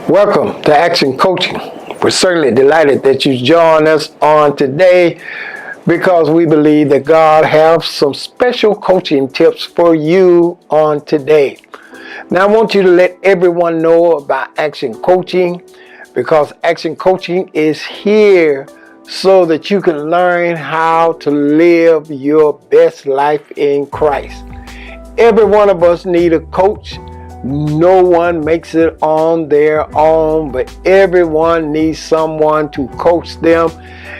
Welcome to Action Coaching. We're certainly delighted that you joined us on today because we believe that God has some special coaching tips for you on today. Now, I want you to let everyone know about Action Coaching because Action Coaching is here so that you can learn how to live your best life in Christ. Every one of us need a coach. No one makes it on their own, but everyone needs someone to coach them.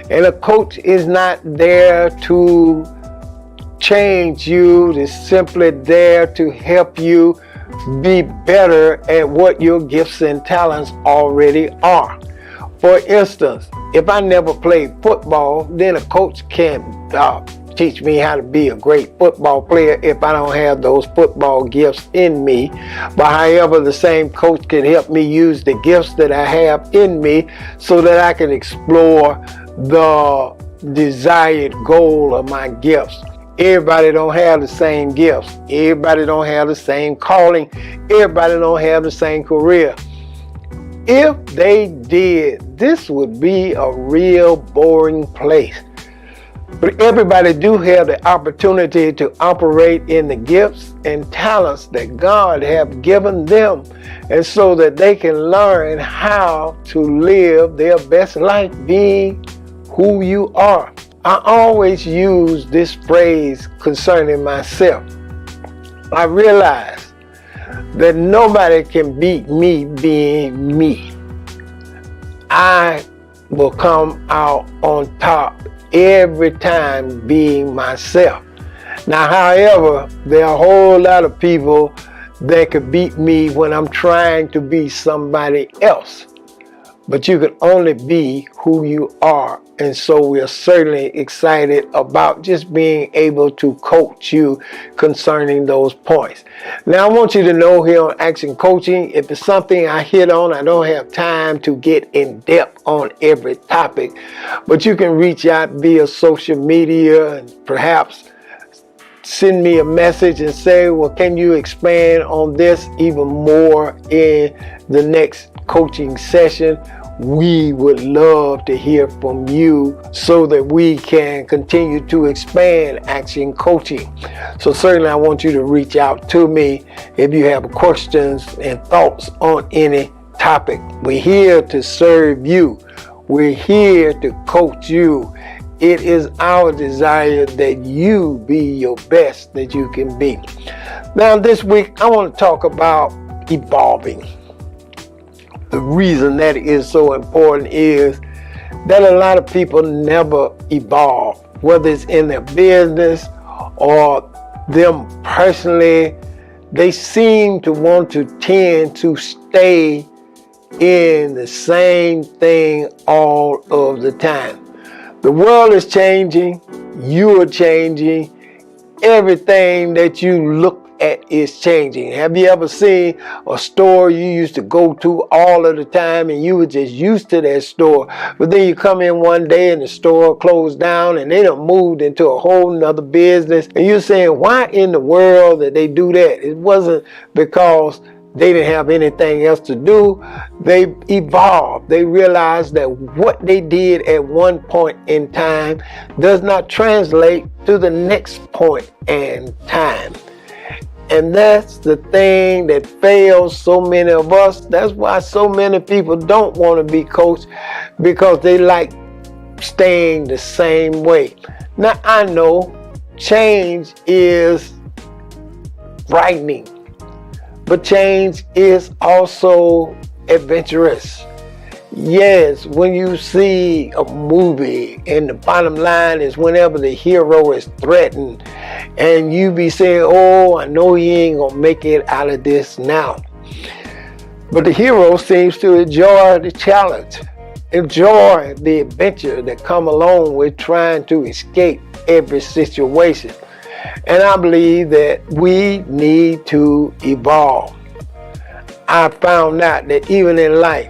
And a coach is not there to change you. It's simply there to help you be better at what your gifts and talents already are. For instance, if I never played football, then a coach can't teach me how to be a great football player if I don't have those football gifts in me. But however, the same coach can help me use the gifts that I have in me so that I can explore the desired goal of my gifts. Everybody don't have the same gifts. Everybody don't have the same calling. Everybody don't have the same career. If they did, this would be a real boring place. But everybody do have the opportunity to operate in the gifts and talents that God have given them, and so that they can learn how to live their best life being who you are. I always use this phrase concerning myself. I realize that nobody can beat me being me. I will come out on top every time being myself. Now, however, there are a whole lot of people that could beat me when I'm trying to be somebody else. But you can only be who you are. And so we're certainly excited about just being able to coach you concerning those points. Now, I want you to know here on Action Coaching, if it's something I hit on, I don't have time to get in depth on every topic, but you can reach out via social media and perhaps send me a message and say, well, can you expand on this even more in the next coaching session? We would love to hear from you so that we can continue to expand Action Coaching. So certainly I want you to reach out to me if you have questions and thoughts on any topic. We're here to serve you. We're here to coach you. It is our desire that you be your best that you can be. Now this week I want to talk about evolving. The reason that is so important is that a lot of people never evolve, whether it's in their business or them personally. They seem to want to tend to stay in the same thing all of the time. The world is changing, you are changing, everything that you look at is changing. Have you ever seen a store you used to go to all of the time and you were just used to that store, but then you come in one day and the store closed down and they done moved into a whole nother business, and you're saying, why in the world did they do that? It wasn't because they didn't have anything else to do. They evolved. They realized that what they did at one point in time does not translate to the next point in time. And that's the thing that fails so many of us. That's why so many people don't want to be coached, because they like staying the same way. Now, I know change is frightening, but change is also adventurous. Yes, when you see a movie and the bottom line is whenever the hero is threatened and you be saying, oh, I know he ain't gonna make it out of this now. But the hero seems to enjoy the challenge, enjoy the adventure that come along with trying to escape every situation. And I believe that we need to evolve. I found out that even in life,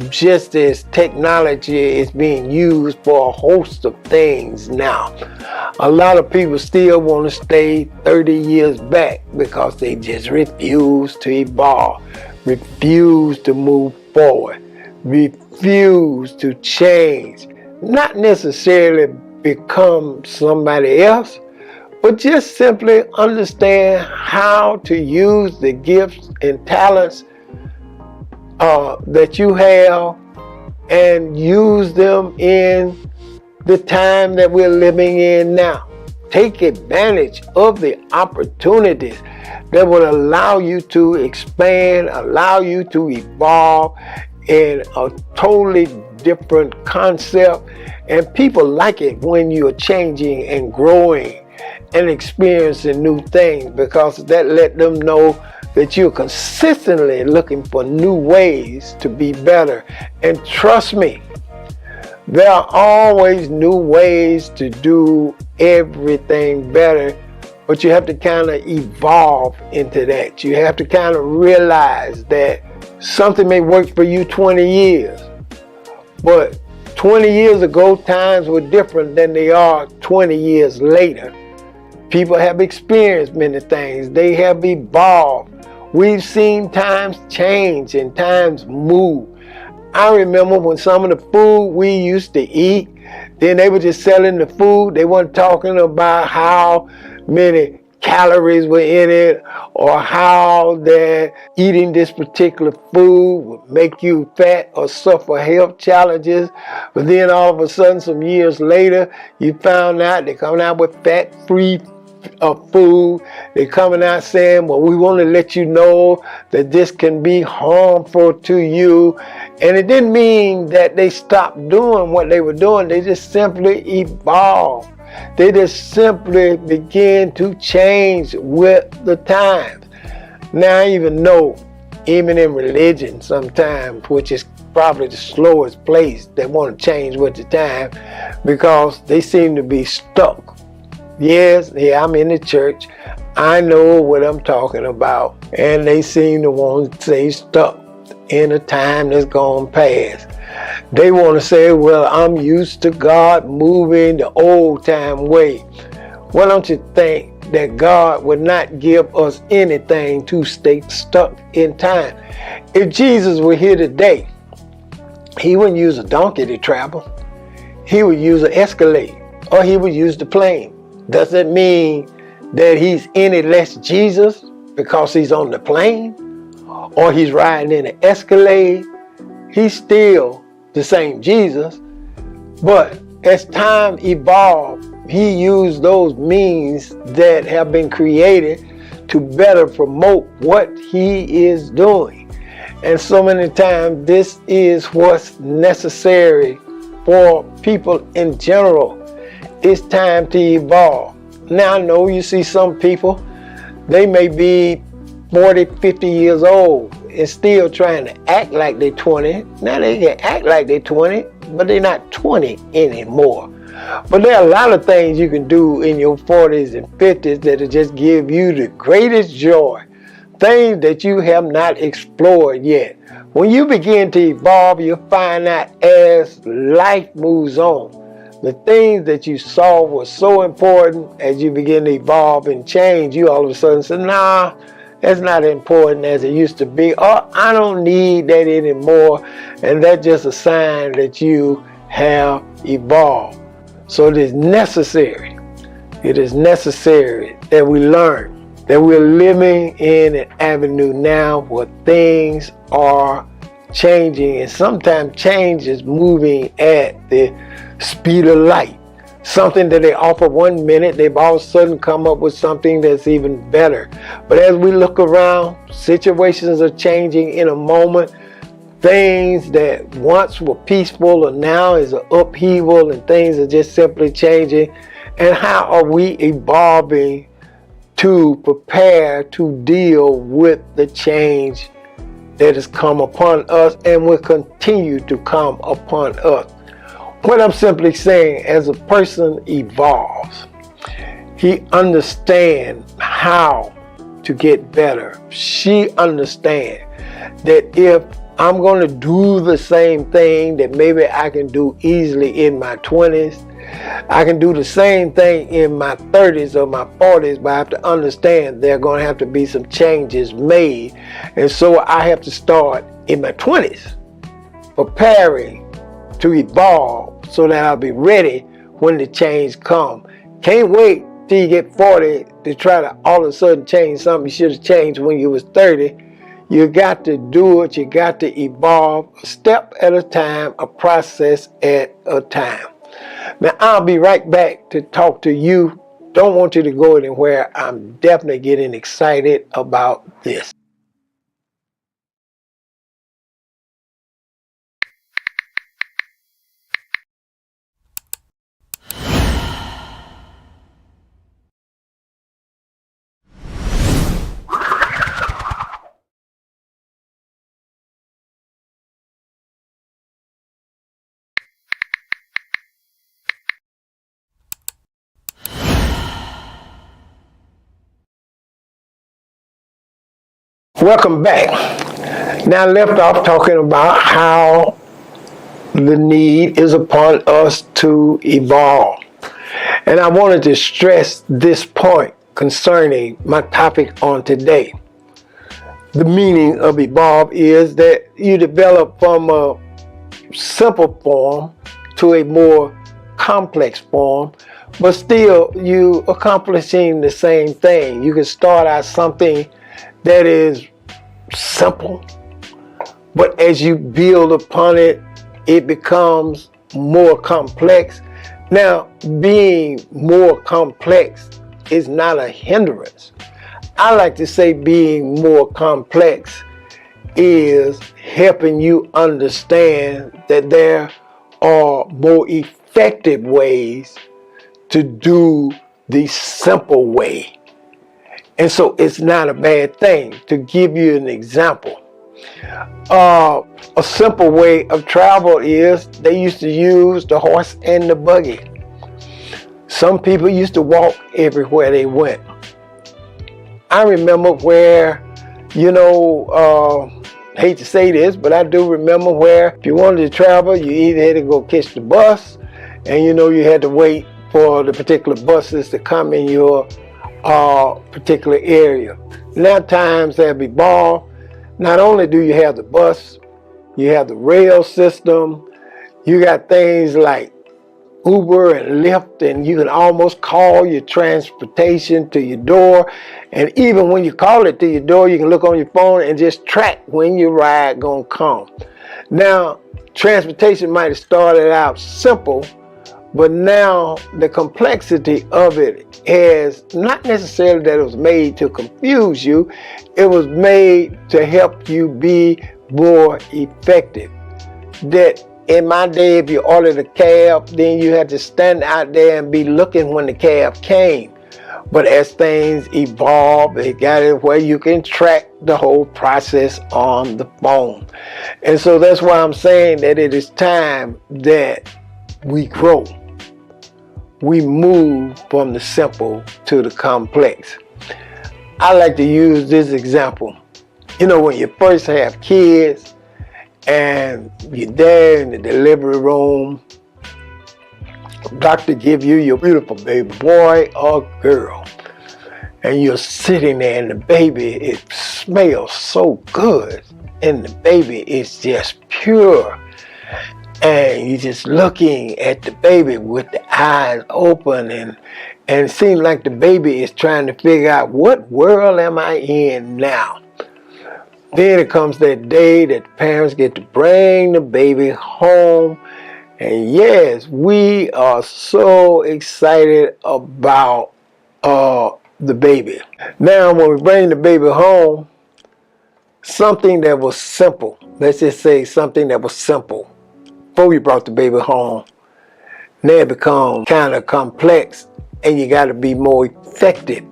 just as technology is being used for a host of things now, a lot of people still want to stay 30 years back because they just refuse to evolve, refuse to move forward. Refuse to change. Not necessarily become somebody else, but just simply understand how to use the gifts and talents that you have and use them in the time that we're living in now. Take advantage of the opportunities that will allow you to expand, allow you to evolve in a totally different concept. And people like it when you're changing and growing and experiencing new things, because that let them know that you're consistently looking for new ways to be better. And trust me, there are always new ways to do everything better, but you have to kind of evolve into that. You have to kind of realize that something may work for you 20 years, but 20 years ago, times were different than they are 20 years later. People have experienced many things. They have evolved. We've seen times change and times move. I remember when some of the food we used to eat, then they were just selling the food. They weren't talking about how many calories were in it or how that eating this particular food would make you fat or suffer health challenges. But then all of a sudden, some years later, you found out they're coming out with fat-free food. They're coming out saying, well, we want to let you know that this can be harmful to you. And it didn't mean that they stopped doing what they were doing. They just simply evolved. They just simply began to change with the times. Now I even know, even in religion sometimes, which is probably the slowest place, they want to change with the time because they seem to be stuck. Yes, I'm in the church. I know what I'm talking about. And they seem to want to stay stuck in a time that's gone past. They want to say, well, I'm used to God moving the old time way. Why don't you think that God would not give us anything to stay stuck in time? If Jesus were here today, he wouldn't use a donkey to travel. He would use an Escalade, or he would use the plane. Does it mean that he's any less Jesus because he's on the plane or he's riding in an Escalade? He's still the same Jesus, but as time evolved, he used those means that have been created to better promote what he is doing. And so many times, this is what's necessary for people in general. It's time to evolve. Now I know you see some people, they may be 40, 50 years old and still trying to act like they're 20. Now they can act like they're 20, but they're not 20 anymore. But there are a lot of things you can do in your 40s and 50s that'll just give you the greatest joy. Things that you have not explored yet. When you begin to evolve, you'll find out as life moves on, the things that you saw were so important. As you begin to evolve and change, you all of a sudden say, nah, that's not important as it used to be. Or I don't need that anymore. And that's just a sign that you have evolved. So it is necessary that we learn that we're living in an avenue now where things are changing, and sometimes change is moving at the speed of light. Something that they offer 1 minute, they've all of a sudden come up with something that's even better. But as we look around, situations are changing in a moment. Things that once were peaceful and now is an upheaval, and things are just simply changing. And how are we evolving to prepare to deal with the change that has come upon us and will continue to come upon us? What I'm simply saying, as a person evolves, he understands how to get better. She understands that if I'm going to do the same thing that maybe I can do easily in my 20s, I can do the same thing in my 30s or my 40s, but I have to understand there are going to have to be some changes made. And so I have to start in my 20s. preparing to evolve so that I'll be ready when the change comes. Can't wait till you get 40 to try to all of a sudden change something you should have changed when you was 30. You got to do it. You got to evolve a step at a time, a process at a time. Now, I'll be right back to talk to you. Don't want you to go anywhere. I'm definitely getting excited about this. Welcome back. Now, I left off talking about how the need is upon us to evolve. And I wanted to stress this point concerning my topic on today. The meaning of evolve is that you develop from a simple form to a more complex form, but still you accomplishing the same thing. You can start out something that is simple, but as you build upon it, it becomes more complex. Now, being more complex is not a hindrance. I like to say being more complex is helping you understand that there are more effective ways to do the simple way. And so it's not a bad thing. To give you an example, a simple way of travel is they used to use the horse and the buggy. Some people used to walk everywhere they went. I remember where, hate to say this, but I do remember where if you wanted to travel, you either had to go catch the bus, and you had to wait for the particular buses to come in your particular area. Now times have evolved. Not only do you have the bus, you have the rail system, you got things like Uber and Lyft, and you can almost call your transportation to your door. And even when you call it to your door, you can look on your phone and just track when your ride gonna come. Now, transportation might have started out simple, but now the complexity of it is not necessarily that it was made to confuse you. It was made to help you be more effective. That in my day, if you ordered a cab, then you had to stand out there and be looking when the cab came. But as things evolve, it got it where you can track the whole process on the phone. And so that's why I'm saying that it is time that we grow. We move from the simple to the complex. I like to use this example. When you first have kids and you're there in the delivery room, doctor give you your beautiful baby boy or girl, and you're sitting there and the baby, it smells so good, and the baby is just pure. And you're just looking at the baby with the eyes open, and it seems like the baby is trying to figure out, what world am I in now? Then it comes that day that the parents get to bring the baby home. And yes, we are so excited about the baby. Now, when we bring the baby home, something that was simple, let's just say something that was simple, before we brought the baby home, now it becomes kind of complex, and you got to be more effective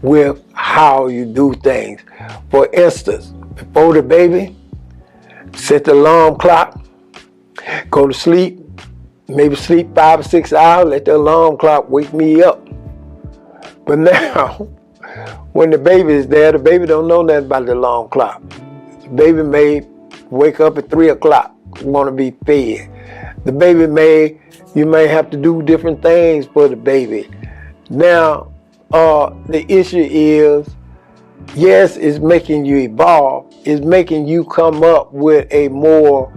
with how you do things. For instance, before the baby, set the alarm clock, go to sleep, maybe sleep 5 or 6 hours, let the alarm clock wake me up. But now, when the baby is there, the baby don't know nothing about the alarm clock. The baby may wake up at 3 o'clock. Want to be fed. The baby you may have to do different things for the baby. Now, the issue is, yes, it's making you evolve. It's making you come up with a more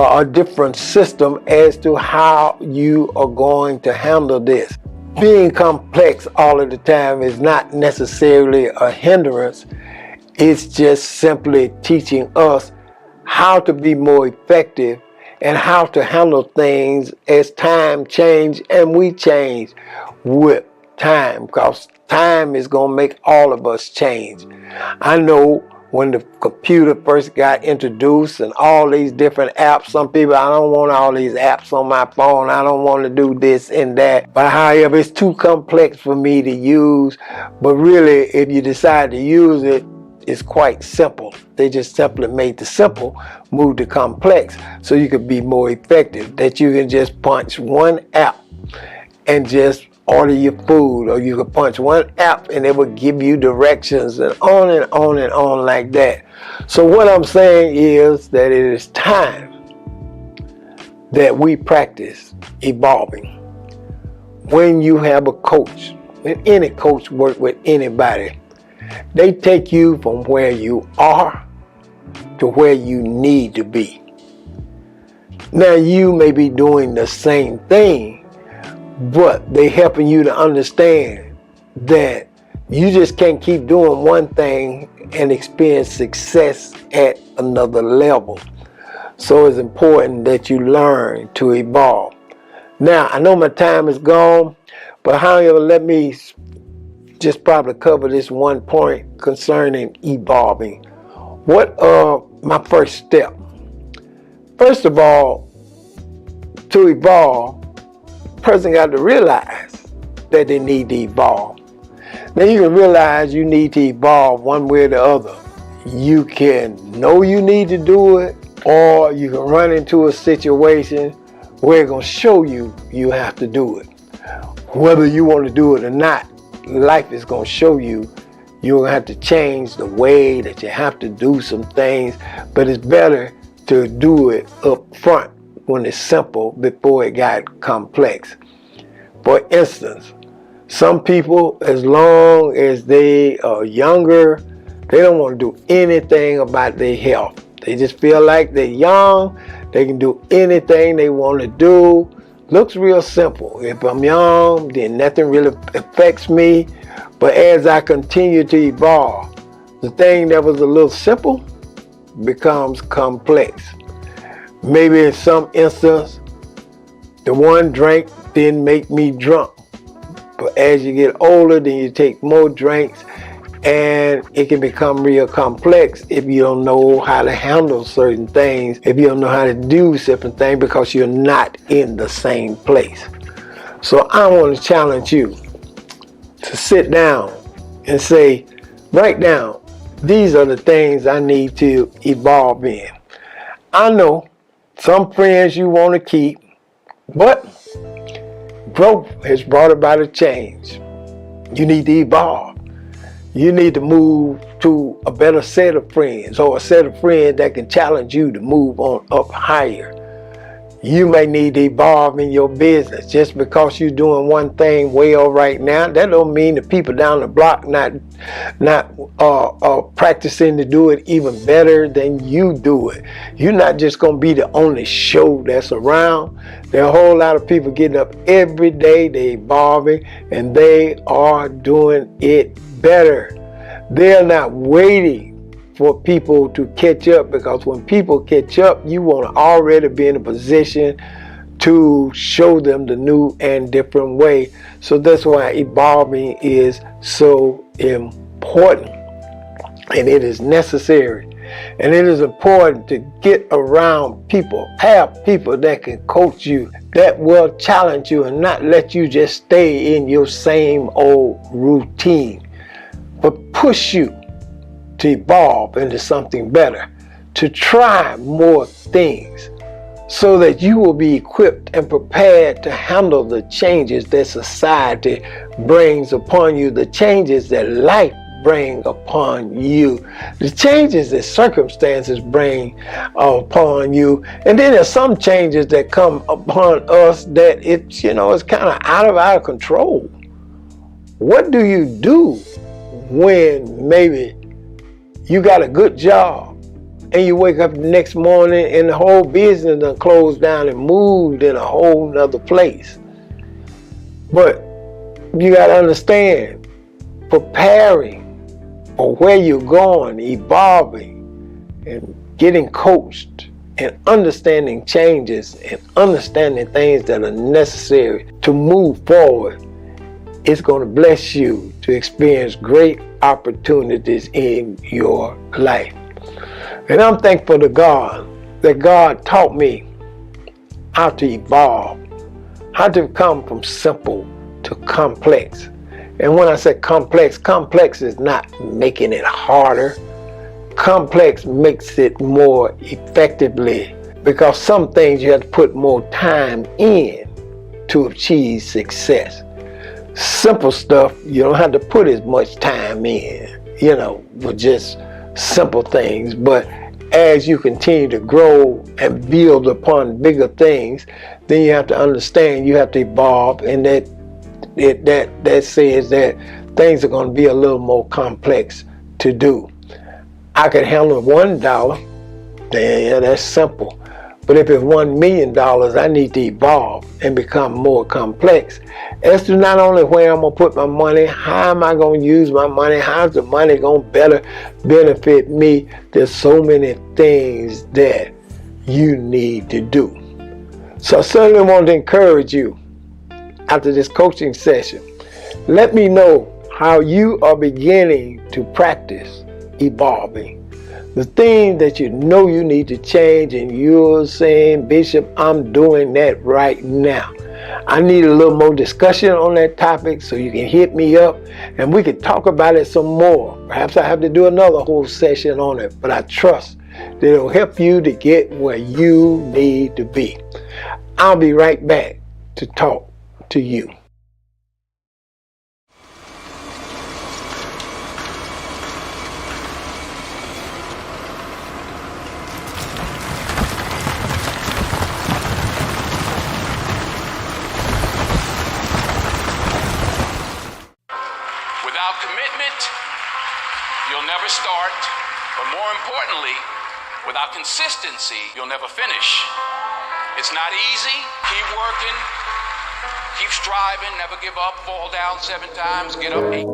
a different system as to how you are going to handle this. Being complex all of the time is not necessarily a hindrance. It's just simply teaching us how to be more effective and how to handle things as time change and we change with time, because time is going to make all of us change. I know when the computer first got introduced and all these different apps, some people, I don't want all these apps on my phone, I don't want to do this and that. But however, it's too complex for me to use. But really, if you decide to use it, it's quite simple. They just simply made the simple move to complex so you could be more effective. That you can just punch one app and just order your food, or you could punch one app and it will give you directions, and on and on and on like that. So what I'm saying is that it is time that we practice evolving. When you have a coach, when any coach work with anybody, they take you from where you are to where you need to be. Now you may be doing the same thing, but they helping you to understand that you just can't keep doing one thing and experience success at another level. So it's important that you learn to evolve. Now, I know my time is gone, but however, let me just probably cover this one point concerning evolving. What are my first step? First of all, to evolve, person got to realize that they need to evolve. Now you can realize you need to evolve one way or the other. You can know you need to do it, or you can run into a situation where it's going to show you you have to do it. Whether you want to do it or not, life is going to show you you're going to have to change the way that you have to do some things, but it's better to do it up front when it's simple before it got complex. For instance, some people, as long as they are younger, they don't want to do anything about their health. They just feel like they're young, they can do anything they want to do. Looks real simple. If I'm young, then nothing really affects me. But as I continue to evolve, the thing that was a little simple becomes complex. Maybe in some instance, the one drink didn't make me drunk. But as you get older, then you take more drinks, and it can become real complex if you don't know how to handle certain things, if you don't know how to do certain things, because you're not in the same place. So I want to challenge you to sit down and say, write down, these are the things I need to evolve in. I know some friends you want to keep, but growth has brought about a change. You need to evolve. You need to move to a better set of friends, or a set of friends that can challenge you to move on up higher. You may need to evolve in your business. Just because you're doing one thing well right now, that don't mean the people down the block not practicing to do it even better than you do it. You're not just going to be the only show that's around. There are a whole lot of people getting up every day, they're evolving, and they are doing it better. They're not waiting for people to catch up, because when people catch up, you want to already be in a position to show them the new and different way. So that's why evolving is so important, and it is necessary, and it is important to get around people, have people that can coach you, that will challenge you and not let you just stay in your same old routine, but push you to evolve into something better, to try more things, so that you will be equipped and prepared to handle the changes that society brings upon you, the changes that life brings upon you, the changes that circumstances bring upon you. And then there's some changes that come upon us that it's kind of out of our control. What do you do when maybe you got a good job and you wake up the next morning and the whole business done closed down and moved in a whole nother place. But you got to understand, preparing for where you're going, evolving, and getting coached, and understanding changes, and understanding things that are necessary to move forward, it's going to bless you to experience great opportunities in your life. And I'm thankful to God that God taught me how to evolve, how to come from simple to complex. And when I say complex, complex is not making it harder. Complex makes it more effectively, because some things you have to put more time in to achieve success. Simple stuff, you don't have to put as much time in, with just simple things. But as you continue to grow and build upon bigger things, then you have to understand you have to evolve, and that says that things are going to be a little more complex to do. I can handle $1, then that's simple. But if it's $1 million, I need to evolve and become more complex as to not only where I'm going to put my money, how am I going to use my money, how's the money going to better benefit me. There's so many things that you need to do. So I certainly want to encourage you after this coaching session. Let me know how you are beginning to practice evolving. The thing that you know you need to change, and you're saying, Bishop, I'm doing that right now. I need a little more discussion on that topic, so you can hit me up and we can talk about it some more. Perhaps I have to do another whole session on it, but I trust that it'll help you to get where you need to be. I'll be right back to talk to you. Without commitment, you'll never start, but more importantly, without consistency, you'll never finish. It's not easy. Keep working, keep striving, never give up, fall down 7 times, get up 8.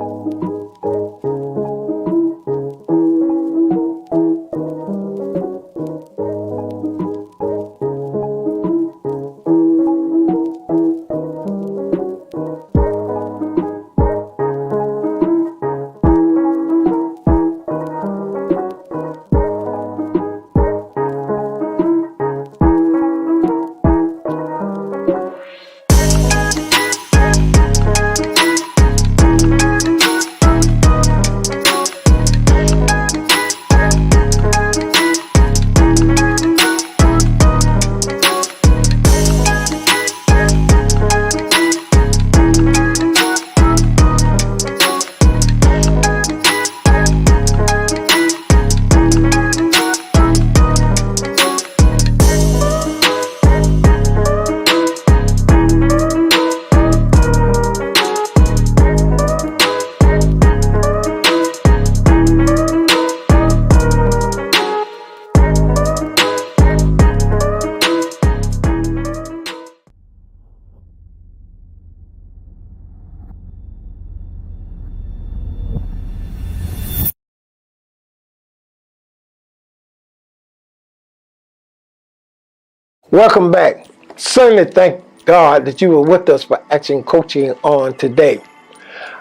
Welcome back. Certainly thank God that you were with us for Action Coaching on today.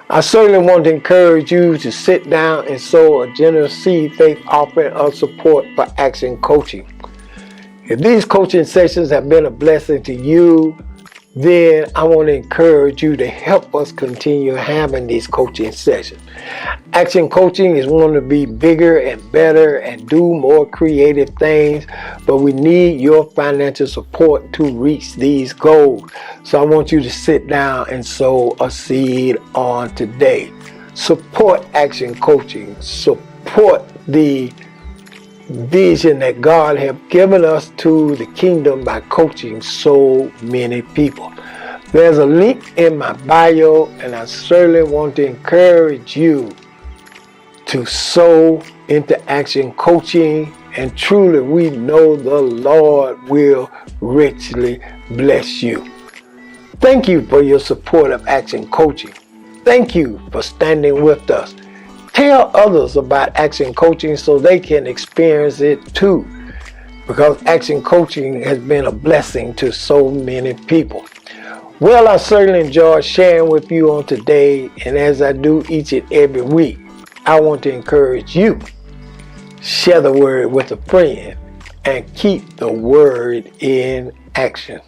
I certainly want to encourage you to sit down and sow a generous seed faith offering of support for Action Coaching. If these coaching sessions have been a blessing to you, then I want to encourage you to help us continue having these coaching sessions. Action Coaching is wanting to be bigger and better and do more creative things, but we need your financial support to reach these goals. So I want you to sit down and sow a seed on today. Support Action Coaching. Support the vision that God has given us to the kingdom by coaching so many people. There's a link in my bio, and I certainly want to encourage you to sow into Action Coaching And truly, we know the Lord will richly bless you. Thank you for your support of Action Coaching. Thank you for standing with us. Tell others about Action Coaching so they can experience it too, because Action Coaching has been a blessing to so many people. Well, I certainly enjoyed sharing with you on today, and as I do each and every week, I want to encourage you. Share the word with a friend and keep the word in action.